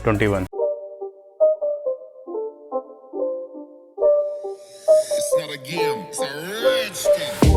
21. It's not a game, it's a rich thing.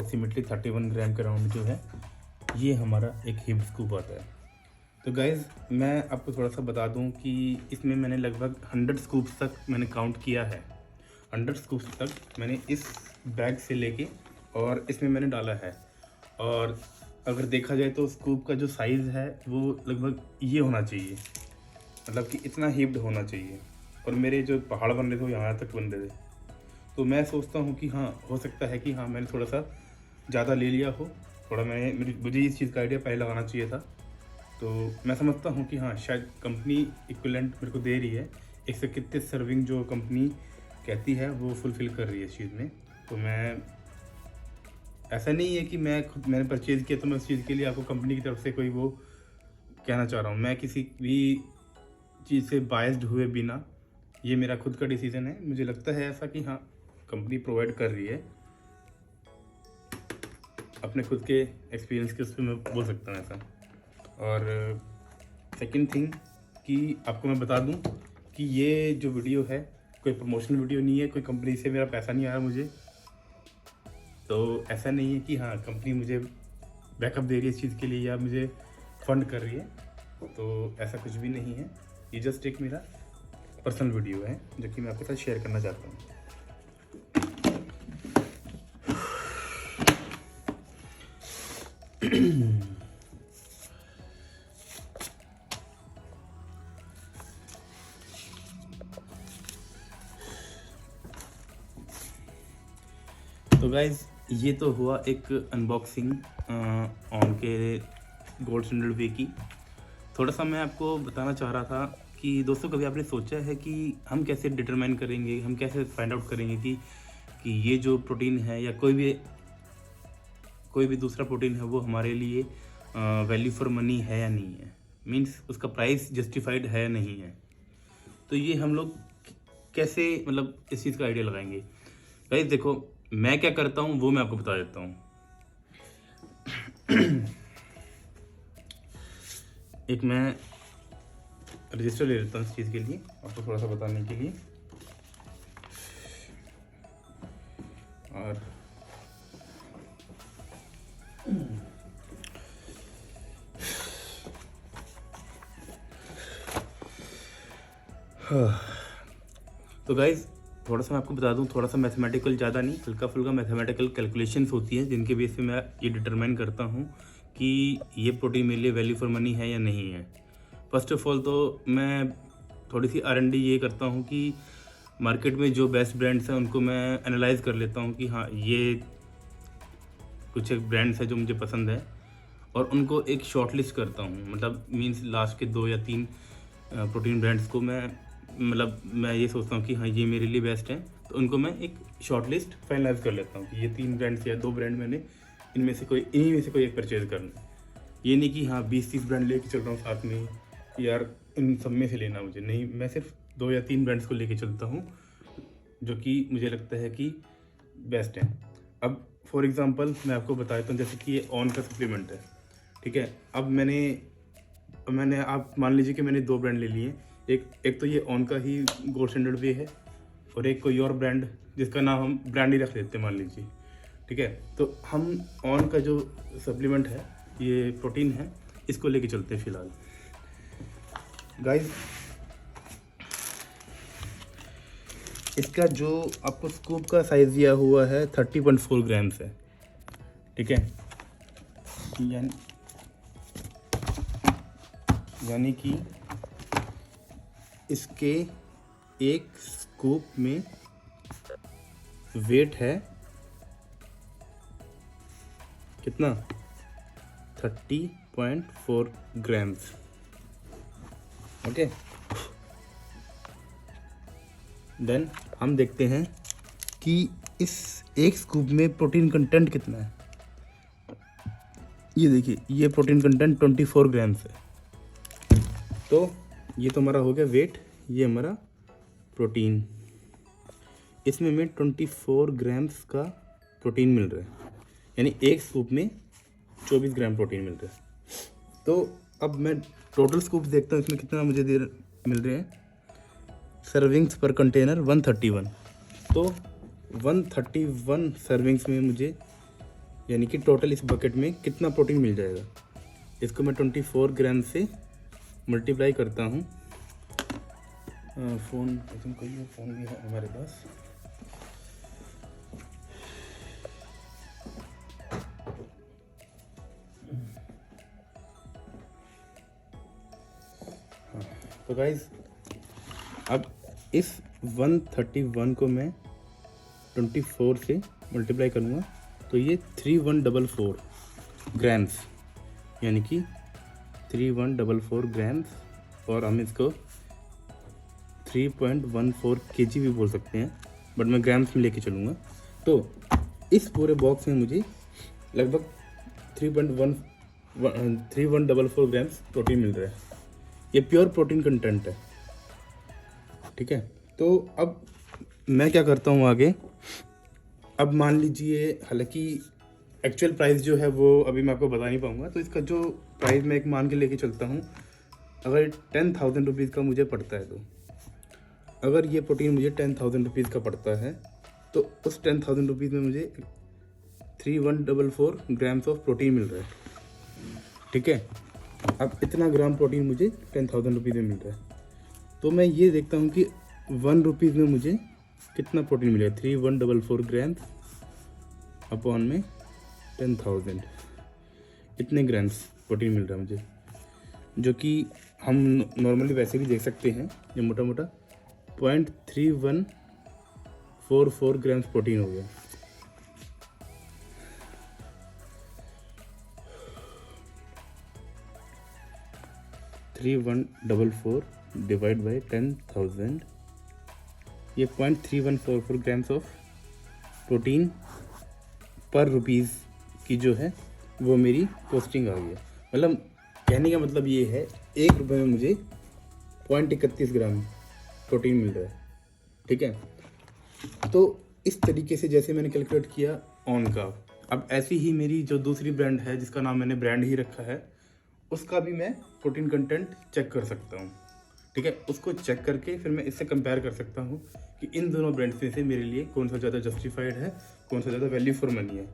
Approximately 31 ग्राम के round जो है ये हमारा एक हिप स्कूप आता है। तो गाइज़ मैं आपको थोड़ा सा बता दूं कि इसमें मैंने लगभग 100 स्कूप्स तक मैंने काउंट किया है। 100 स्कूप्स तक मैंने इस बैग से लेके और इसमें मैंने डाला है। और अगर देखा जाए तो स्कूप का जो साइज़ है वो लगभग ये होना चाहिए, मतलब कि इतना हिप्ड होना चाहिए। और मेरे जो पहाड़ बन रहे थे वो यहाँ तक बन रहे थे। तो मैं सोचता हूँ कि हाँ, हो सकता है कि हाँ मैंने थोड़ा सा ज़्यादा ले लिया हो, थोड़ा मुझे इस चीज़ का आइडिया पहले लगाना चाहिए था। तो मैं समझता हूँ कि हाँ शायद कंपनी इक्विवेलेंट मेरे को दे रही है, 131 सर्विंग जो कंपनी कहती है वो फुलफ़िल कर रही है इस चीज़ में। तो मैं, ऐसा नहीं है कि मैंने परचेज़ किया तो मैं उस चीज़ के लिए आपको कंपनी की तरफ से कोई वो कहना चाह रहा हूँ। मैं किसी भी चीज़ से बायस्ड हुए बिना, ये मेरा खुद का डिसीज़न है, मुझे लगता है ऐसा कि हाँ कंपनी प्रोवाइड कर रही है। अपने खुद के एक्सपीरियंस के उस पर मैं बोल सकता हूँ ऐसा। और सेकंड थिंग कि आपको मैं बता दूं कि ये जो वीडियो है कोई प्रमोशनल वीडियो नहीं है, कोई कंपनी से मेरा पैसा नहीं आया मुझे। तो ऐसा नहीं है कि हाँ कंपनी मुझे बैकअप दे रही है इस चीज़ के लिए या मुझे फंड कर रही है, तो ऐसा कुछ भी नहीं है। ये जस्ट एक मेरा पर्सनल वीडियो है जो कि मैं आपके साथ शेयर करना चाहता हूँ। तो गाइज़ ये तो हुआ एक अनबॉक्सिंग ऑन के गोल्ड स्टैंडर्ड वे की। थोड़ा सा मैं आपको बताना चाह रहा था कि दोस्तों कभी आपने सोचा है कि हम कैसे डिटरमाइन करेंगे, हम कैसे फाइंड आउट करेंगे कि ये जो प्रोटीन है या कोई भी दूसरा प्रोटीन है वो हमारे लिए वैल्यू फॉर मनी है या नहीं है, मीन्स उसका प्राइस जस्टिफाइड है या नहीं है। तो ये हम लोग कैसे मतलब इस चीज़ का आइडिया लगाएंगे। गाइस देखो मैं क्या करता हूँ वो मैं आपको बता देता हूँ। एक मैं रजिस्टर ले लेता हूँ इस चीज़ के लिए, आपको थोड़ा सा बताने के लिए। और तो गाइज थोड़ा सा मैं आपको बता दूं, थोड़ा सा मैथमेटिकल, ज़्यादा नहीं, हल्का फुल्का मैथमेटिकल कैलकुलेशंस होती हैं जिनके बेस पे मैं ये डिटरमाइन करता हूँ कि ये प्रोटीन मेरे लिए वैल्यू फॉर मनी है या नहीं है। फर्स्ट ऑफ ऑल तो मैं थोड़ी सी R&D ये करता हूँ कि मार्केट में जो बेस्ट ब्रांड्स हैं उनको मैं एनालाइज कर लेता हूँ कि हाँ ये कुछ एक ब्रांड्स है जो मुझे पसंद है, और उनको एक शॉर्ट लिस्ट करता हूँ। मतलब मीन्स लास्ट के 2 या 3 प्रोटीन ब्रांड्स को मैं ये सोचता हूँ कि हाँ ये मेरे लिए बेस्ट हैं, तो उनको मैं एक शॉर्ट लिस्ट फाइनलाइज कर लेता हूँ कि ये 3 ब्रांड्स या 2 ब्रांड मैंने इन्हीं में से कोई एक परचेज करना है। ये नहीं कि हाँ 20-30 ब्रांड लेके चल रहा हूँ साथ में, यार इन सब में से लेना मुझे नहीं, मैं सिर्फ 2 या 3 ब्रांड्स को लेके चलता हूँ जो कि मुझे लगता है कि बेस्ट हैं। अब फॉर एग्ज़ाम्पल मैं आपको बताता हूँ, जैसे कि ये ऑन का सप्लीमेंट है, ठीक है। अब मैंने आप मान लीजिए कि मैंने 2 ब्रांड ले लिए। एक तो ये ऑन का ही गोल्ड स्टैंडर्ड वे है, और एक कोई और ब्रांड जिसका नाम हम ब्रांड ही रख देते हैं मान लीजिए, ठीक है। तो हम ऑन का जो सप्लीमेंट है, ये प्रोटीन है, इसको लेके चलते हैं फिलहाल। गाइस इसका जो आपको स्कूप का साइज दिया हुआ है 30.4 ग्राम्स है, ठीक है। यानी कि इसके एक स्कूप में वेट है कितना, 30.4 ग्राम्स, ओके। देन हम देखते हैं कि इस एक स्कूप में प्रोटीन कंटेंट कितना है। ये देखिए, ये प्रोटीन कंटेंट 24 ग्राम्स है। तो ये तो हमारा हो गया वेट, ये हमारा प्रोटीन। इसमें हमें 24 ग्राम्स का प्रोटीन मिल रहा है, यानी एक स्कूप में 24 ग्राम प्रोटीन मिल रहा है। तो अब मैं टोटल स्कूप देखता हूँ इसमें कितना मुझे मिल रहे हैं। सर्विंग्स पर कंटेनर 131, तो 131 सर्विंग्स में मुझे यानी कि टोटल इस बकेट में कितना प्रोटीन मिल जाएगा। इसको मैं 24 ग्राम से मल्टीप्लाई करता हूँ। फ़ोन फ़ोन भी है हमारे पास। तो गाइज अब इस 131 को मैं 24 से मल्टीप्लाई करूँगा तो ये 3144 ग्राम्स, यानी कि 3144 ग्राम्स, और हम इसको 3.14 kg भी बोल सकते हैं, बट मैं ग्राम्स में लेके चलूँगा। तो इस पूरे बॉक्स में मुझे लगभग 3144 ग्राम्स प्रोटीन मिल रहा है। ये प्योर प्रोटीन कंटेंट है, ठीक है। तो अब मैं क्या करता हूँ आगे, अब मान लीजिए, हालांकि एक्चुअल प्राइस जो है वो अभी मैं आपको बता नहीं पाऊँगा, तो इसका जो प्राइस मैं एक मान के लेके चलता हूँ, अगर 10,000 रुपीज़ का मुझे पड़ता है, तो अगर ये प्रोटीन मुझे 10,000 रुपीज़ का पड़ता है, तो उस 10,000 रुपीज़ में मुझे 3144 ग्राम्स ऑफ प्रोटीन मिल रहा है, ठीक है। अब इतना ग्राम प्रोटीन मुझे 10,000 रुपीज़ में मिल रहा है, तो मैं ये देखता हूँ कि 1 रुपीज़ में मुझे कितना प्रोटीन मिलेगा। 3144 ग्राम्स अपॉन में 10,000, इतने ग्राम्स प्रोटीन मिल रहा है मुझे, जो कि हम नॉर्मली वैसे भी देख सकते हैं। ये मोटा मोटा 0.3144 ग्राम्स प्रोटीन हो गया। थ्री 144 डिवाइड बाई 10,000, ये 0.3144 ग्राम्स ऑफ प्रोटीन पर रुपीज़ की जो है वो मेरी कॉस्टिंग आ गई है। मतलब कहने का मतलब ये है, 1 रुपये में मुझे 0.31 ग्राम प्रोटीन मिल रहा है, ठीक है। तो इस तरीके से जैसे मैंने कैलकुलेट किया ऑन का, अब ऐसी ही मेरी जो दूसरी ब्रांड है जिसका नाम मैंने ब्रांड ही रखा है, उसका भी मैं प्रोटीन कंटेंट चेक कर सकता हूँ, ठीक है। उसको चेक करके फिर मैं इससे कंपेयर कर सकता हूँ कि इन दोनों ब्रांड्स में से मेरे लिए कौन सा ज़्यादा जस्टिफाइड है, कौन सा ज़्यादा वैल्यू फॉर मनी है।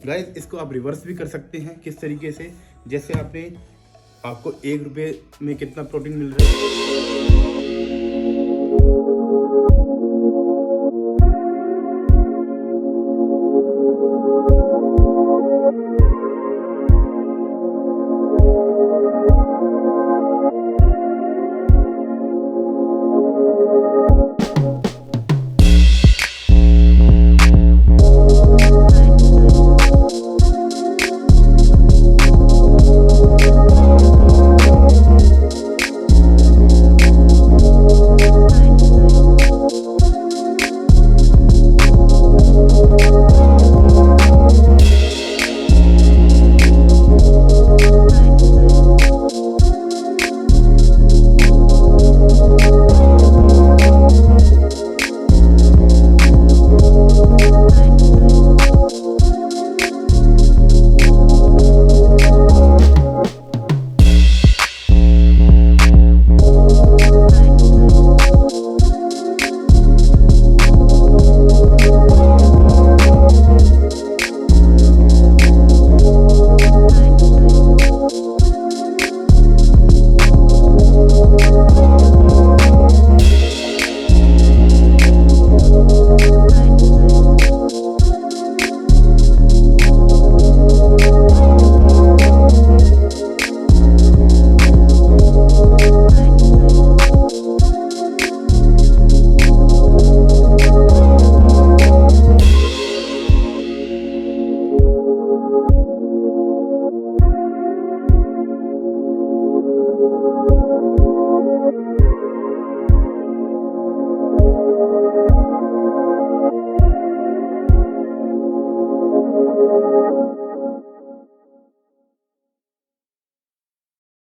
गाइस, इसको आप रिवर्स भी कर सकते हैं। किस तरीके से, जैसे आपको 1 रुपये में कितना प्रोटीन मिल रहा है,